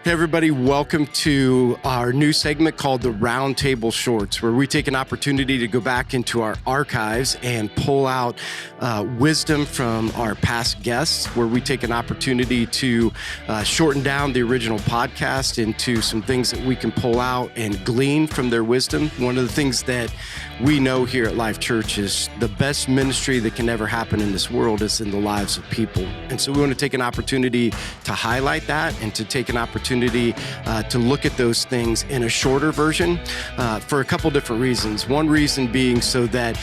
Hey everybody, welcome to our new segment called the RoundTable Shorts, where we take an opportunity to go back into our archives and pull out wisdom from our past guests, where we take an opportunity to shorten down the original podcast into some things that we can pull out and glean from their wisdom. One of the things that we know here at Life Church is the best ministry that can ever happen in this world is in the lives of people. And so we want to take an opportunity to highlight that and to take an opportunity to look at those things in a shorter version for a couple different reasons. One reason being so that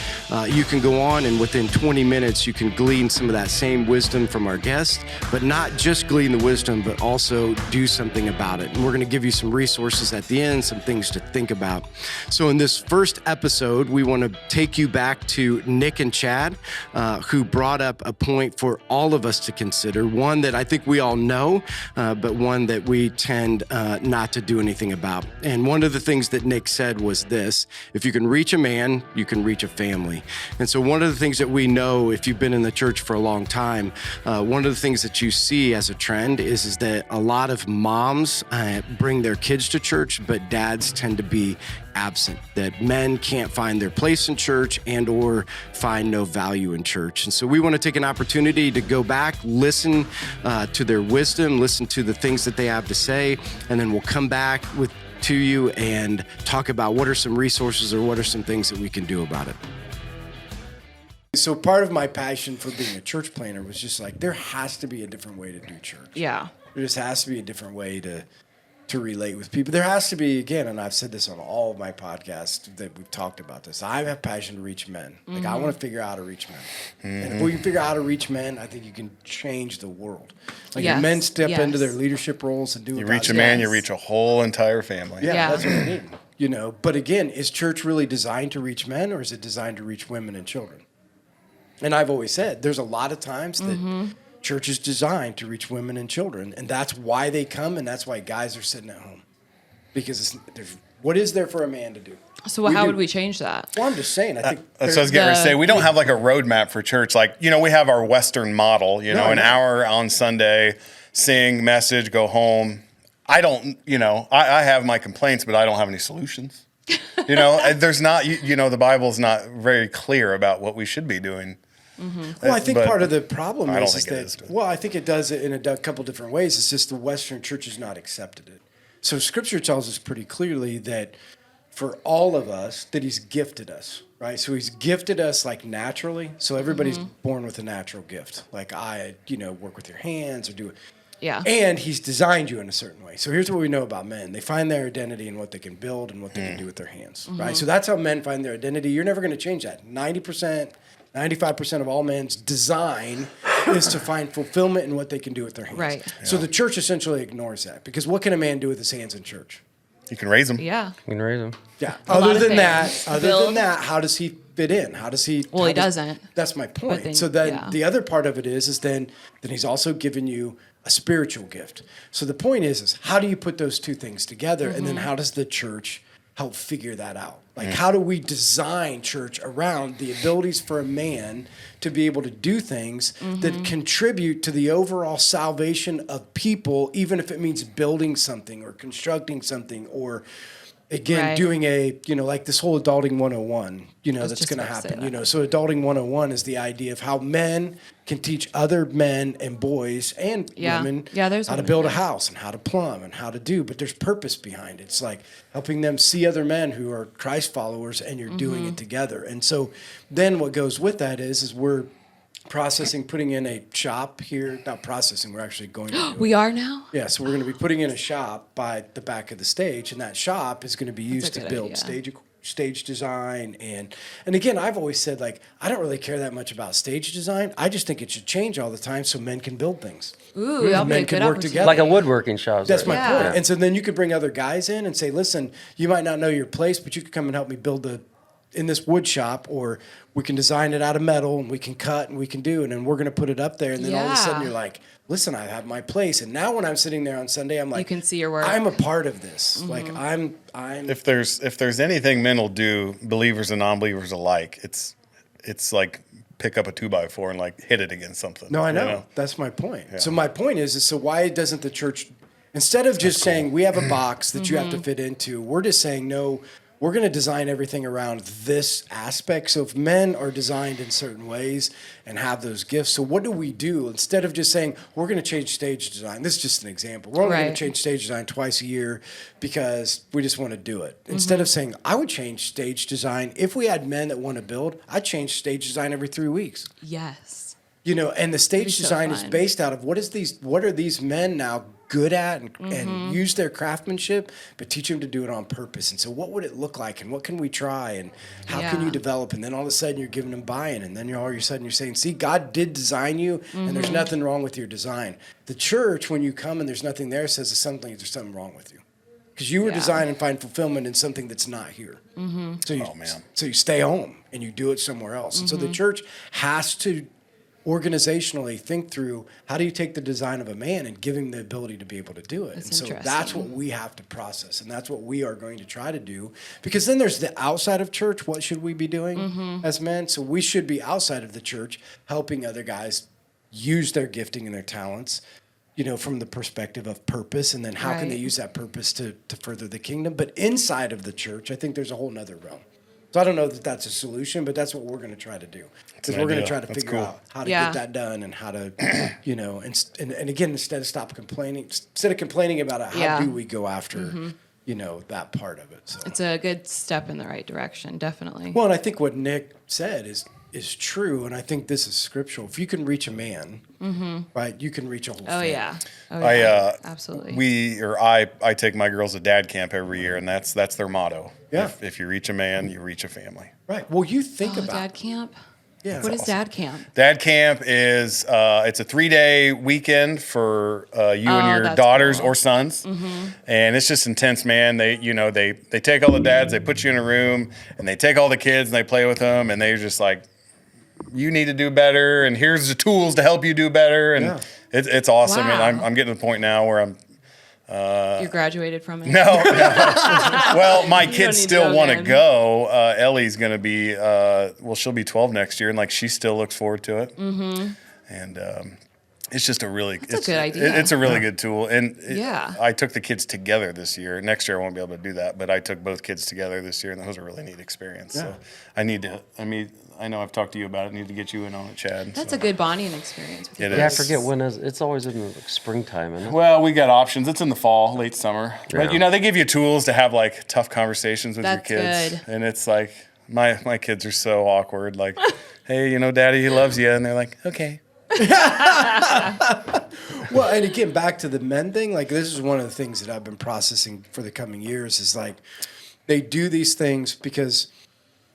you can go on and within 20 minutes you can glean some of that same wisdom from our guests, but not just glean the wisdom, but also do something about it. And we're going to give you some resources at the end, some things to think about. So in this first episode, we want to take you back to Nick and Chad, who brought up a point for all of us to consider, one that I think we all know, but one that we tend not to do anything about. And one of the things that Nick said was this: if you can reach a man, you can reach a family. And so one of the things that we know, if you've been in the church for a long time, one of the things that you see as a trend is that a lot of moms bring their kids to church, but dads tend to be absent, that men can't find their place in church and or find no value in church. And so we want to take an opportunity to go back, listen to their wisdom, listen to the things that they have to say, and then we'll come back to you and talk about what are some resources or what are some things that we can do about it. So part of my passion for being a church planner was just like, there has to be a different way to do church. Yeah. There just has to be a different way to relate with people. There has to be, again, and I've said this on all of my podcasts that we've talked about this, I have passion to reach men. Like, I want to figure out how to reach men. And if we can figure out how to reach men, I think you can change the world. Like, if men step into their leadership roles and do you reach a man, you reach a whole entire family. Yeah, that's what I mean. You know, but again, is church really designed to reach men, or is it designed to reach women and children? And I've always said, there's a lot of times that church is designed to reach women and children, and that's why they come, and that's why guys are sitting at home. Because what is there for a man to do? So how would we change that? Well, I'm just saying. I think that's what I was getting ready to say. We don't have like a roadmap for church. Like, you know, we have our Western model, an hour on Sunday, sing, message, go home. I don't, I have my complaints, but I don't have any solutions. There's not, the Bible's not very clear about what we should be doing. Well, I think part of the problem is that, well, I think it does it in a couple different ways. It's just the Western church has not accepted it. So Scripture tells us pretty clearly that for all of us, that he's gifted us, right? So he's gifted us like naturally. So everybody's born with a natural gift. Like work with your hands or do it. Yeah. And he's designed you in a certain way. So here's what we know about men. They find their identity in what they can build and what they can do with their hands, right? So that's how men find their identity. You're never going to change that. 95% of all men's design is to find fulfillment in what they can do with their hands. Right. So the church essentially ignores that, because what can a man do with his hands in church? You can raise them. Yeah. You can raise them. Yeah. Other than that, how does he fit in? How does he? Well, he doesn't. That's my point. So then the other part of it is then he's also given you a spiritual gift. So the point is how do you put those two things together, and then how does the church help figure that out? Like, how do we design church around the abilities for a man to be able to do things that contribute to the overall salvation of people, even if it means building something or constructing something or, again, doing like this whole adulting 101, that's going to happen. So adulting 101 is the idea of how men can teach other men and boys and women how to build a house and how to plumb and how to do, but there's purpose behind it. It's like helping them see other men who are Christ followers, and you're doing it together. And so then what goes with that is we're putting in a shop here. Not processing, we're actually going to We are now? Yeah, so we're going to be putting in a shop by the back of the stage, and that shop is going to be used to build stage design. And again, I've always said, like, I don't really care that much about stage design. I just think it should change all the time so men can build things. Ooh, that'll men be a can good work together. Like a woodworking shop. That's my point. And so then you could bring other guys in and say, listen, you might not know your place, but you could come and help me build in this wood shop, or we can design it out of metal and we can cut and we can do, and then we're going to put it up there. And then all of a sudden you're like, listen, I have my place. And now when I'm sitting there on Sunday, I'm like, you can see your work. I'm a part of this. Like I'm. If there's anything men will do, believers and non-believers alike, it's like pick up a 2x4 and like hit it against something. No, I know. That's my point. Yeah. So my point is so why doesn't the church Instead of just saying we have a box that you have to fit into, we're just saying, no, we're going to design everything around this aspect. So if men are designed in certain ways and have those gifts, so what do we do? Instead of just saying, we're going to change stage design. This is just an example. We're only going to change stage design twice a year because we just want to do it. Instead of saying, I would change stage design. If we had men that want to build, I'd change stage design every 3 weeks. Yes. You know, and the stage design is based out of what are these men now good at and use their craftsmanship, but teach them to do it on purpose. And so what would it look like and what can we try and how can you develop? And then all of a sudden you're giving them buy-in and then all of a sudden you're saying, see, God did design you and there's nothing wrong with your design. The church, when you come and there's nothing there, says there's something wrong with you. Because you were designed and find fulfillment in something that's not here. So you stay home and you do it somewhere else. And so the church has to organizationally think through how do you take the design of a man and give him the ability to be able to do it. And so that's what we have to process, and that's what we are going to try to do, because then there's the outside of church. What should we be doing as men? So we should be outside of the church helping other guys use their gifting and their talents, you know, from the perspective of purpose, and then how can they use that purpose to further the kingdom. But inside of the church, I think there's a whole nother realm. So I don't know that that's a solution, but that's what we're going to try to do. Because we're going to try to figure out how to get that done and how to, you know, and again, instead of complaining about it, how do we go after, you know, that part of it. So it's a good step in the right direction, definitely. Well, and I think what Nick said is true, and I think this is scriptural. If you can reach a man, right, you can reach a whole family. Absolutely. I take my girls to dad camp every year, and that's their motto. Yeah. If you reach a man, you reach a family. Right. Well, you think about dad camp. Yeah. What is dad camp? Dad camp is it's a 3-day weekend for you and your daughters or sons, and it's just intense, man. They take all the dads, they put you in a room, and they take all the kids and they play with them, and they're just like, you need to do better, and here's the tools to help you do better, and it's awesome. Wow. And I'm getting to the point now where I'm. You graduated from it? No. Well, my kids still want to go. Ellie's going to be, she'll be 12 next year, and like she still looks forward to it. And it's just a good idea. It's a really good tool. And I took the kids together this year. Next year I won't be able to do that, but I took both kids together this year, and that was a really neat experience. Yeah. So I know I've talked to you about it. I need to get you in on it, Chad. That's a good bonding experience. With I forget when it's always in the springtime, isn't it? Well, we got options. It's in the fall, late summer. Yeah. But they give you tools to have like tough conversations with your kids. Good. And it's like my kids are so awkward. Like, hey, Daddy, he loves you, and they're like, okay. Well, and again, back to the men thing. Like, this is one of the things that I've been processing for the coming years. Is like they do these things because.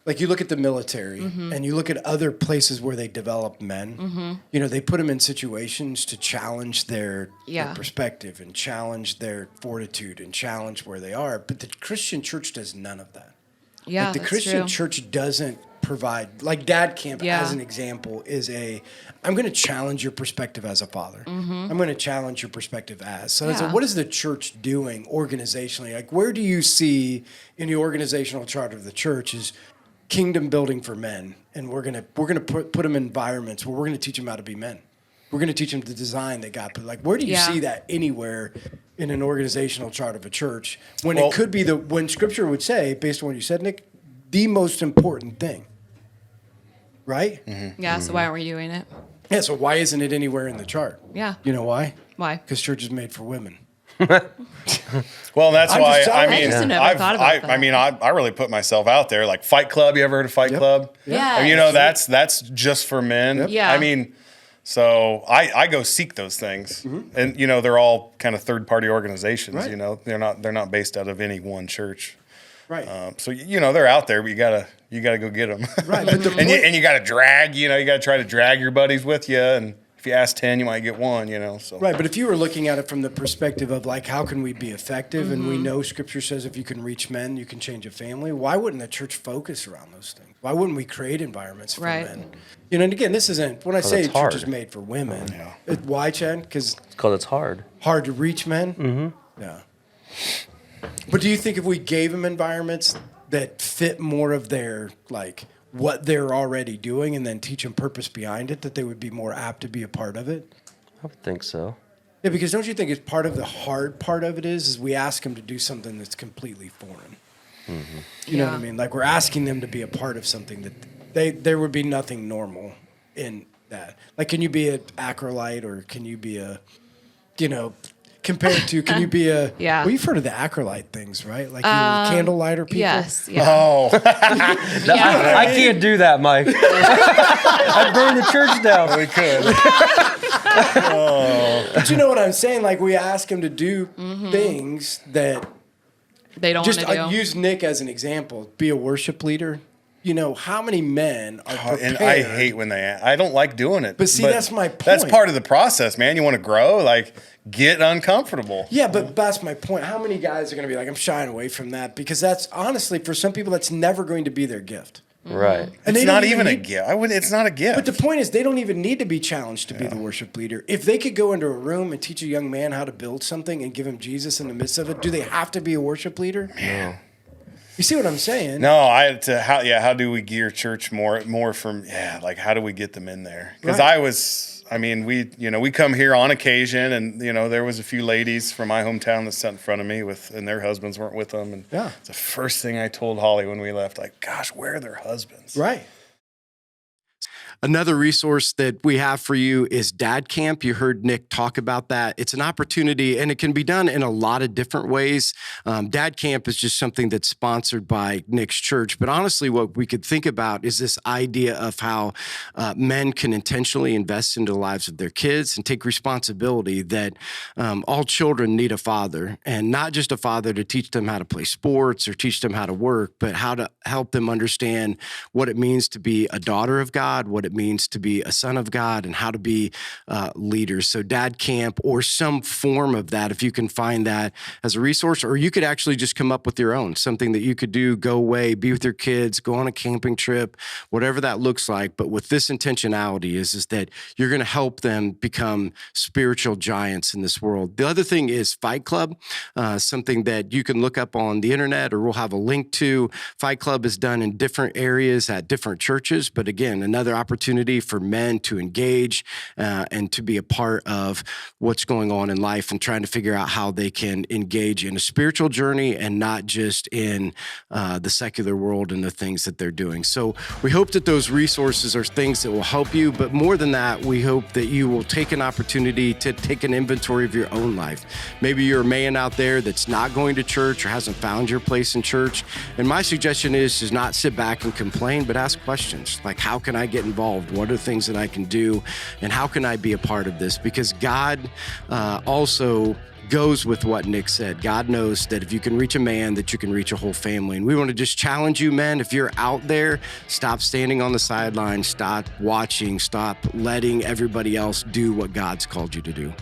Like you look at the military and you look at other places where they develop men, they put them in situations to challenge their perspective and challenge their fortitude and challenge where they are. But the Christian church does none of that. Yeah, like the Christian church doesn't provide, like dad camp as an example is I'm going to challenge your perspective as a father. I'm going to challenge your perspective as. So what is the church doing organizationally? Like where do you see in the organizational charter of the church is kingdom building for men, and we're gonna put them in environments where we're gonna teach them how to be men. We're gonna teach them the design that God put. Like, where do you see that anywhere in an organizational chart of a church when it could be when Scripture would say, based on what you said, Nick, the most important thing, right? Yeah. So why aren't we doing it? Yeah. So why isn't it anywhere in the chart? Yeah. You know why? Why? Because church is made for women. Well, that's why. I really put myself out there. Like Fight Club. You ever heard of Fight Club? Yeah. That's just for men. Yep. Yeah. So I go seek those things, and they're all kind of third-party organizations. Right. They're not based out of any one church. Right. So they're out there, but you gotta go get them. Right. But and you gotta drag. You gotta try to drag your buddies with you, and if you ask 10, you might get 1. So. Right. But if you were looking at it from the perspective of like, how can we be effective? And we know Scripture says if you can reach men, you can change a family. Why wouldn't the church focus around those things? Why wouldn't we create environments for men? And again, this isn't when I say church is made for women. Why, Chad? Because it's hard. Hard to reach men. Yeah. But do you think if we gave them environments that fit more of their what they're already doing and then teach them purpose behind it, that they would be more apt to be a part of it? I would think so. Yeah, because don't you think it's part of the hard part of it is we ask them to do something that's completely foreign. Mm-hmm. You know what I mean? Like we're asking them to be a part of something that there would be nothing normal in that. Like, can you be an acolyte or can you be a, compared to, can you be a, Yeah. Well, you've heard of the acolyite things, right? Like you candle lighter people? Yes. Yeah. Oh, I can't do that, Mike. I'd burn the church down. we could. But you know what I'm saying? Like we ask them to do things that They don't want just to do. use Nick as an example. Be a worship leader. How many men are prepared? And I hate when I don't like doing it. But see, that's my point. That's part of the process, man. You want to grow, like get uncomfortable. Yeah, but that's my point. How many guys are going to be like, I'm shying away from that? Because that's honestly, for some people, that's never going to be their gift. Right. And It's they not don't even a need- gift. It's not a gift. But the point is, they don't even need to be challenged to be the worship leader. If they could go into a room and teach a young man how to build something and give him Jesus in the midst of it, do they have to be a worship leader? Yeah. You see what I'm saying? No, how do we gear church more from how do we get them in there? Because Right. we come here on occasion, and there was a few ladies from my hometown that sat in front of me and their husbands weren't with them, and it's the first thing I told Holly when we left, like, gosh, where are their husbands? Right. Another resource that we have for you is Dad Camp. You heard Nick talk about that. It's an opportunity, and it can be done in a lot of different ways. Dad Camp is just something that's sponsored by Nick's church. But honestly, what we could think about is this idea of how men can intentionally invest into the lives of their kids and take responsibility that all children need a father, and not just a father to teach them how to play sports or teach them how to work, but how to help them understand what it means to be a daughter of God, what it means to be a son of God, and how to be leaders. So Dad Camp or some form of that, if you can find that as a resource, or you could actually just come up with your own, something that you could do, go away, be with your kids, go on a camping trip, whatever that looks like. But with this intentionality is that you're going to help them become spiritual giants in this world. The other thing is Fight Club, something that you can look up on the internet, or we'll have a link to. Fight Club is done in different areas at different churches. But again, another opportunity for men to engage and to be a part of what's going on in life and trying to figure out how they can engage in a spiritual journey and not just in the secular world and the things that they're doing. So we hope that those resources are things that will help you. But more than that, we hope that you will take an opportunity to take an inventory of your own life. Maybe you're a man out there that's not going to church or hasn't found your place in church. And my suggestion is not sit back and complain, but ask questions like, how can I get involved? What are the things that I can do? And how can I be a part of this? Because God also goes with what Nick said. God knows that if you can reach a man, that you can reach a whole family. And we want to just challenge you, men, if you're out there, stop standing on the sidelines, stop watching, stop letting everybody else do what God's called you to do.